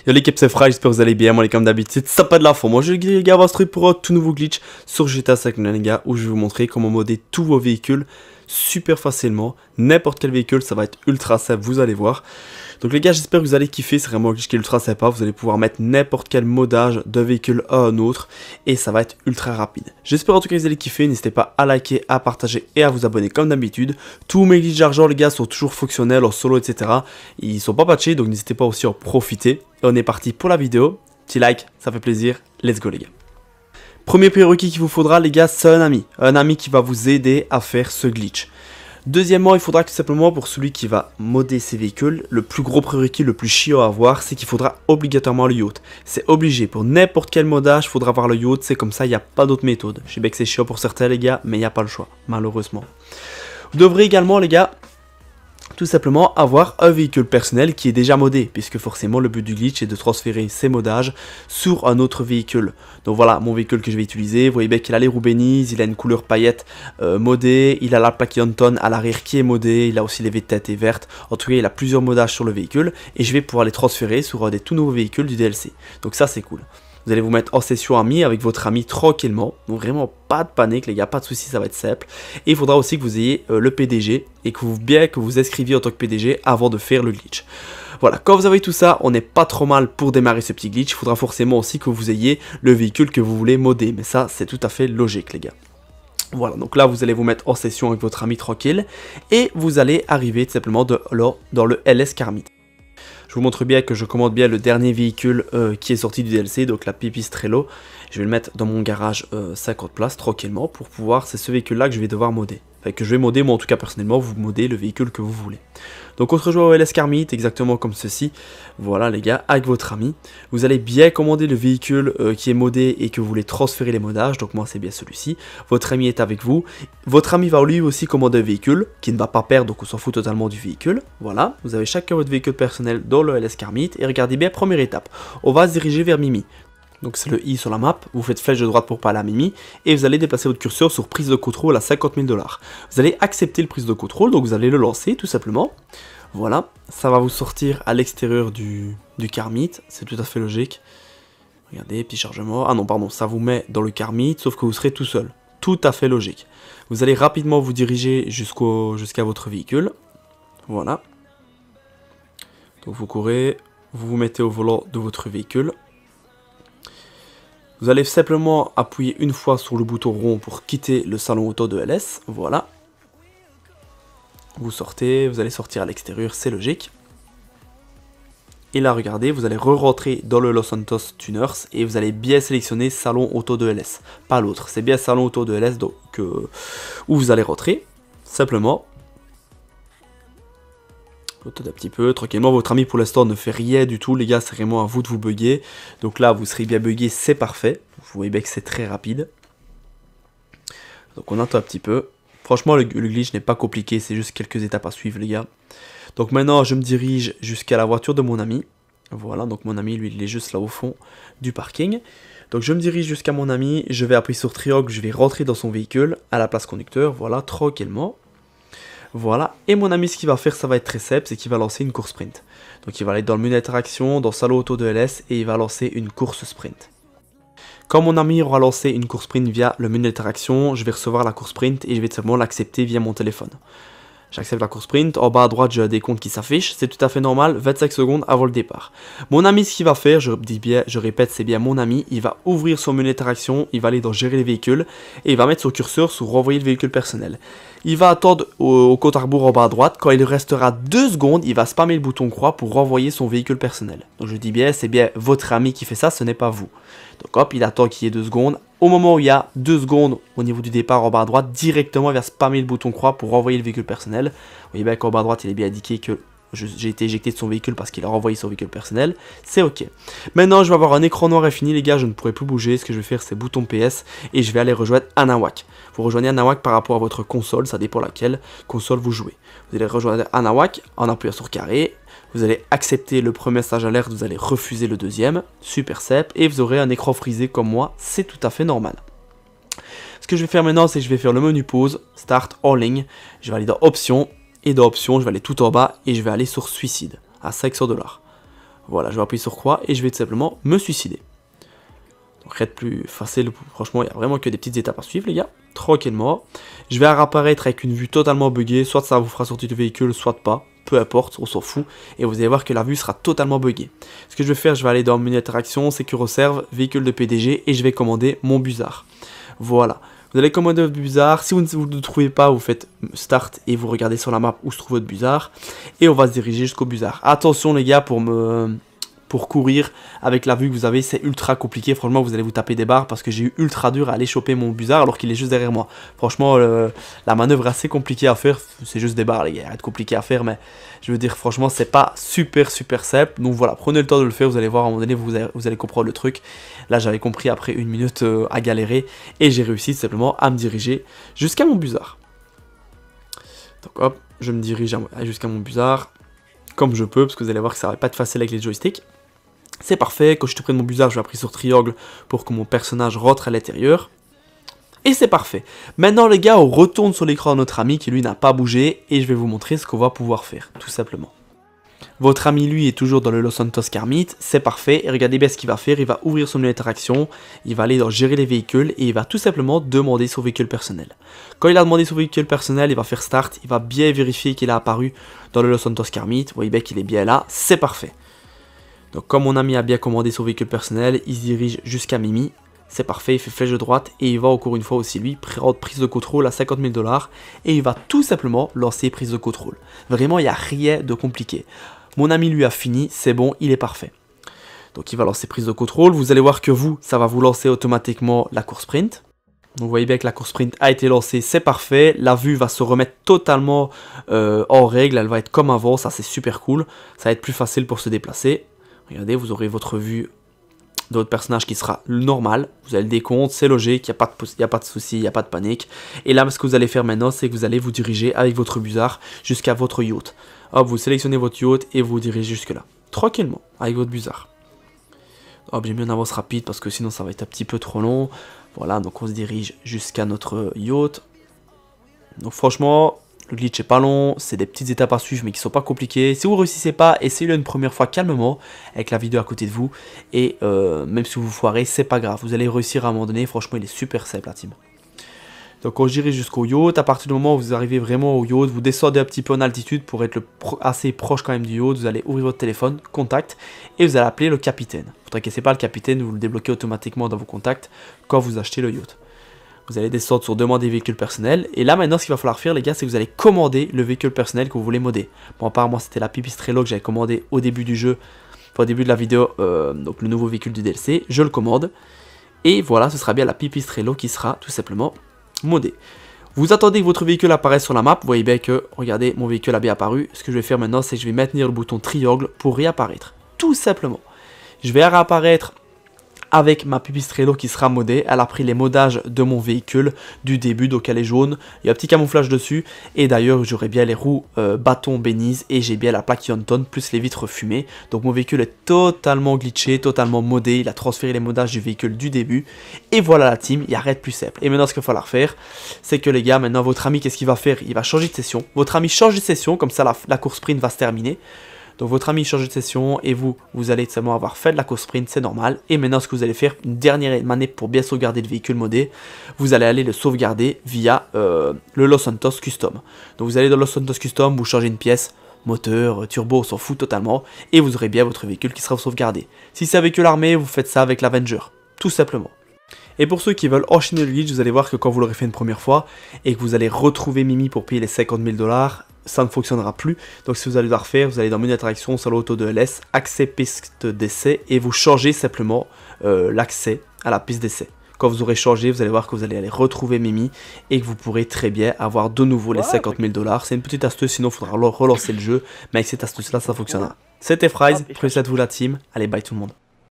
Yo l'équipe c'est Fra, j'espère que vous allez bien, moi les comme d'habitude, ça pas de la forme. Moi je vais les gars, on pour un tout nouveau glitch sur GTA 5 les gars, où je vais vous montrer comment modder tous vos véhicules super facilement. N'importe quel véhicule, ça va être ultra simple, vous allez voir. Donc les gars, j'espère que vous allez kiffer, c'est vraiment un glitch qui est ultra sympa. Vous allez pouvoir mettre n'importe quel modage d'un véhicule à un autre et ça va être ultra rapide. J'espère en tout cas que vous allez kiffer, n'hésitez pas à liker, à partager et à vous abonner comme d'habitude. Tous mes glitches d'argent les gars sont toujours fonctionnels en solo etc. Ils sont pas patchés donc n'hésitez pas aussi à en profiter. Et on est parti pour la vidéo. Petit like, ça fait plaisir, let's go les gars. Premier prérequis qu'il vous faudra les gars, c'est un ami qui va vous aider à faire ce glitch. Deuxièmement, il faudra que tout simplement pour celui qui va modder ses véhicules, le plus gros prérequis, le plus chiant à avoir, c'est qu'il faudra obligatoirement le yacht. C'est obligé, pour n'importe quel modage, il faudra avoir le yacht, c'est comme ça, il n'y a pas d'autre méthode. Je sais bien que c'est chiant pour certains les gars, mais il n'y a pas le choix, malheureusement. Vous devrez également les gars, tout simplement avoir un véhicule personnel qui est déjà modé, puisque forcément le but du glitch est de transférer ces modages sur un autre véhicule. Donc voilà mon véhicule que je vais utiliser, vous voyez bien qu'il a les roues bénises, il a une couleur paillette modée, il a la plaque Yonton à l'arrière qui est modée, il a aussi les V-têtes et vertes, en tout cas il a plusieurs modages sur le véhicule, et je vais pouvoir les transférer sur un des tout nouveaux véhicules du DLC. Donc ça c'est cool. Vous allez vous mettre en session ami avec votre ami tranquillement. Donc vraiment pas de panique les gars, pas de soucis, ça va être simple. Et il faudra aussi que vous ayez le PDG et que vous inscriviez en tant que PDG avant de faire le glitch. Voilà, quand vous avez tout ça, on n'est pas trop mal pour démarrer ce petit glitch. Il faudra forcément aussi que vous ayez le véhicule que vous voulez modder. Mais ça, c'est tout à fait logique les gars. Voilà, donc là vous allez vous mettre en session avec votre ami tranquille. Et vous allez arriver tout simplement dans le LS Karmit. Je vous montre bien que je commande bien le dernier véhicule qui est sorti du DLC, donc la Pipistrello. Je vais le mettre dans mon garage 50 places tranquillement pour pouvoir, c'est ce véhicule là que je vais devoir modder. Enfin que je vais modder, moi en tout cas personnellement, vous modez le véhicule que vous voulez. Donc on se rejoint au LS Karmit, exactement comme ceci. Voilà les gars, avec votre ami. Vous allez bien commander le véhicule qui est modé et que vous voulez transférer les modages. Donc moi c'est bien celui-ci. Votre ami est avec vous. Votre ami va lui aussi commander un véhicule qui ne va pas perdre, donc on s'en fout totalement du véhicule. Voilà, vous avez chacun votre véhicule personnel dans le LS Karmit. Et regardez bien, première étape, on va se diriger vers Mimi. Donc c'est le I sur la map, vous faites flèche de droite pour parler à Mimi, et vous allez déplacer votre curseur sur prise de contrôle à 50 000 $. Vous allez accepter le prise de contrôle, donc vous allez le lancer tout simplement. Voilà, ça va vous sortir à l'extérieur du Karmit, c'est tout à fait logique. Regardez, petit chargement, ah non pardon, ça vous met dans le Karmit, sauf que vous serez tout seul. Tout à fait logique. Vous allez rapidement vous diriger jusqu'à votre véhicule. Voilà. Donc vous courez, vous vous mettez au volant de votre véhicule. Vous allez simplement appuyer une fois sur le bouton rond pour quitter le salon auto de LS, voilà. Vous sortez, vous allez sortir à l'extérieur, c'est logique. Et là, regardez, vous allez re-rentrer dans le Los Santos Tuners et vous allez bien sélectionner salon auto de LS, pas l'autre. C'est bien salon auto de LS donc, où vous allez rentrer, simplement. Un petit peu, tranquillement, votre ami pour l'instant ne fait rien du tout, les gars, c'est vraiment à vous de vous bugger. Donc là, vous serez bien bugué, c'est parfait. Vous voyez bien que c'est très rapide. Donc on attend un petit peu. Franchement, le glitch n'est pas compliqué, c'est juste quelques étapes à suivre, les gars. Donc maintenant, je me dirige jusqu'à la voiture de mon ami. Voilà, donc mon ami, lui, il est juste là au fond du parking. Donc je me dirige jusqu'à mon ami, je vais appuyer sur triangle, je vais rentrer dans son véhicule, à la place conducteur, voilà, tranquillement. Voilà, et mon ami ce qu'il va faire, ça va être très simple, c'est qu'il va lancer une course sprint. Donc il va aller dans le menu d'interaction, dans salon auto de LS, et il va lancer une course sprint. Quand mon ami aura lancé une course sprint via le menu d'interaction, je vais recevoir la course sprint et je vais simplement l'accepter via mon téléphone. J'accepte la course sprint, en bas à droite j'ai un décompte qui s'affiche, c'est tout à fait normal, 25 secondes avant le départ. Mon ami ce qu'il va faire, je répète c'est bien mon ami, il va ouvrir son menu d'interaction, il va aller dans gérer les véhicules et il va mettre son curseur sur renvoyer le véhicule personnel. Il va attendre au compte à rebours en bas à droite, quand il restera 2 secondes, il va spammer le bouton croix pour renvoyer son véhicule personnel. Donc je dis bien, c'est bien votre ami qui fait ça, ce n'est pas vous. Donc hop, il attend qu'il y ait 2 secondes. Au moment où il y a 2 secondes au niveau du départ en bas à droite, directement il va spammer le bouton croix pour renvoyer le véhicule personnel. Vous voyez bien qu'en bas à droite il est bien indiqué que j'ai été éjecté de son véhicule parce qu'il a renvoyé son véhicule personnel. C'est ok. Maintenant je vais avoir un écran noir infini les gars, je ne pourrai plus bouger. Ce que je vais faire c'est bouton PS et je vais aller rejoindre Anawak. Vous rejoignez Anawak par rapport à votre console, ça dépend laquelle console vous jouez. Vous allez rejoindre Anawak en appuyant sur carré. Vous allez accepter le premier message alerte, vous allez refuser le deuxième, super simple, et vous aurez un écran frisé comme moi, c'est tout à fait normal. Ce que je vais faire maintenant, c'est que je vais faire le menu pause, start en ligne, je vais aller dans options, et dans options, je vais aller tout en bas, et je vais aller sur suicide, à 500 $. Voilà, je vais appuyer sur croix et je vais tout simplement me suicider. Donc rien de plus facile, franchement il n'y a vraiment que des petites étapes à suivre les gars, tranquillement. Je vais réapparaître avec une vue totalement buggée, soit ça vous fera sortir du véhicule, soit pas, peu importe, on s'en fout. Et vous allez voir que la vue sera totalement buggée. Ce que je vais faire, je vais aller dans menu interaction, Sécuroserve, véhicule de PDG et je vais commander mon Buzzard. Voilà. Vous allez commander votre Buzzard, si vous ne le trouvez pas, vous faites Start et vous regardez sur la map où se trouve votre Buzzard. Et on va se diriger jusqu'au Buzzard. Attention les gars, pour courir avec la vue que vous avez, c'est ultra compliqué. Franchement, vous allez vous taper des barres parce que j'ai eu ultra dur à aller choper mon Buzzard alors qu'il est juste derrière moi. Franchement, la manœuvre est assez compliquée à faire. C'est juste des barres, les gars. Rien de compliqué à faire, mais je veux dire, franchement, c'est pas super simple. Donc voilà, prenez le temps de le faire. Vous allez voir, à un moment donné, vous allez comprendre le truc. Là, j'avais compris après une minute à galérer et j'ai réussi simplement à me diriger jusqu'à mon Buzzard. Donc hop, je me dirige jusqu'à mon Buzzard comme je peux parce que vous allez voir que ça va pas être facile avec les joysticks. C'est parfait, quand je te prends mon Buzzard, je vais appuyer sur triangle pour que mon personnage rentre à l'intérieur. Et c'est parfait. Maintenant les gars, on retourne sur l'écran de notre ami qui lui n'a pas bougé et je vais vous montrer ce qu'on va pouvoir faire, tout simplement. Votre ami lui est toujours dans le Los Santos Car Meet, c'est parfait. Et regardez bien ce qu'il va faire, il va ouvrir son menu d'interaction, il va aller dans gérer les véhicules et il va tout simplement demander son véhicule personnel. Quand il a demandé son véhicule personnel, il va faire start, il va bien vérifier qu'il a apparu dans le Los Santos Car Meet. Vous voyez bien qu'il est bien là, c'est parfait. Donc comme mon ami a bien commandé son véhicule personnel, il se dirige jusqu'à Mimi. C'est parfait, il fait flèche de droite et il va encore une fois aussi lui prendre prise de contrôle à 50 000 $ et il va tout simplement lancer prise de contrôle. Vraiment, il n'y a rien de compliqué. Mon ami lui a fini, c'est bon, il est parfait. Donc il va lancer prise de contrôle. Vous allez voir que ça va vous lancer automatiquement la course sprint. Donc vous voyez bien que la course sprint a été lancée, c'est parfait. La vue va se remettre totalement en règle, elle va être comme avant, ça c'est super cool. Ça va être plus facile pour se déplacer. Regardez, vous aurez votre vue de votre personnage qui sera normal. Vous avez le décompte, c'est logique, il n'y a pas de souci, il n'y a pas de panique. Et là, ce que vous allez faire maintenant, c'est que vous allez vous diriger avec votre Buzzard jusqu'à votre yacht. Hop, vous sélectionnez votre yacht et vous vous dirigez jusque là. Tranquillement, avec votre Buzzard. Hop, j'ai mis une avance rapide parce que sinon ça va être un petit peu trop long. Voilà, donc on se dirige jusqu'à notre yacht. Donc franchement, le glitch est pas long, c'est des petites étapes à suivre mais qui sont pas compliquées. Si vous ne réussissez pas, essayez-le une première fois calmement avec la vidéo à côté de vous. Et même si vous foirez, c'est pas grave, vous allez réussir à un moment donné. Franchement, il est super simple la team. Donc on dirige jusqu'au yacht. À partir du moment où vous arrivez vraiment au yacht, vous descendez un petit peu en altitude pour être assez proche quand même du yacht. Vous allez ouvrir votre téléphone, contact, et vous allez appeler le capitaine. Ne vous inquiétez pas, le capitaine, vous le débloquez automatiquement dans vos contacts quand vous achetez le yacht. Vous allez descendre sur demander véhicule personnel. Et là maintenant, ce qu'il va falloir faire les gars, c'est que vous allez commander le véhicule personnel que vous voulez modder. Bon, apparemment c'était la Pipistrello que j'avais commandé au début du jeu, enfin au début de la vidéo, donc le nouveau véhicule du DLC. Je le commande. Et voilà, ce sera bien la Pipistrello qui sera tout simplement modé. Vous attendez que votre véhicule apparaisse sur la map. Vous voyez bien que, regardez, mon véhicule a bien apparu. Ce que je vais faire maintenant, c'est que je vais maintenir le bouton triangle pour réapparaître. Tout simplement. Je vais réapparaître avec ma Pipistrello qui sera modée. Elle a pris les modages de mon véhicule du début, donc elle est jaune. Il y a un petit camouflage dessus. Et d'ailleurs, j'aurai bien les roues bâton Beniz et j'ai bien la plaque Yonton plus les vitres fumées. Donc mon véhicule est totalement glitché, totalement modé. Il a transféré les modages du véhicule du début. Et voilà la team, il n'y a rien de plus simple. Et maintenant, ce qu'il va falloir faire, c'est que les gars, maintenant votre ami, qu'est-ce qu'il va faire? Il va changer de session. Votre ami change de session, comme ça la course sprint va se terminer. Donc votre ami change de session et vous allez seulement avoir fait de la course sprint, c'est normal. Et maintenant ce que vous allez faire, une dernière manip pour bien sauvegarder le véhicule modé, vous allez aller le sauvegarder via le Los Santos Custom. Donc vous allez dans Los Santos Custom, vous changez une pièce, moteur, turbo, on s'en fout totalement, et vous aurez bien votre véhicule qui sera sauvegardé. Si c'est un véhicule armé, vous faites ça avec l'Avenger, tout simplement. Et pour ceux qui veulent enchaîner le glitch, vous allez voir que quand vous l'aurez fait une première fois, et que vous allez retrouver Mimi pour payer les 50 000 $, ça ne fonctionnera plus. Donc si vous allez le refaire, vous allez dans menu d'interaction sur l'auto de LS, accès piste d'essai, et vous changez simplement l'accès à la piste d'essai. Quand vous aurez changé, vous allez voir que vous allez aller retrouver Mimi et que vous pourrez très bien avoir de nouveau les 50 000 $. C'est une petite astuce, sinon il faudra relancer le jeu, mais avec cette astuce là ça fonctionnera. C'était Fries, prenez soin de vous la team, allez bye tout le monde.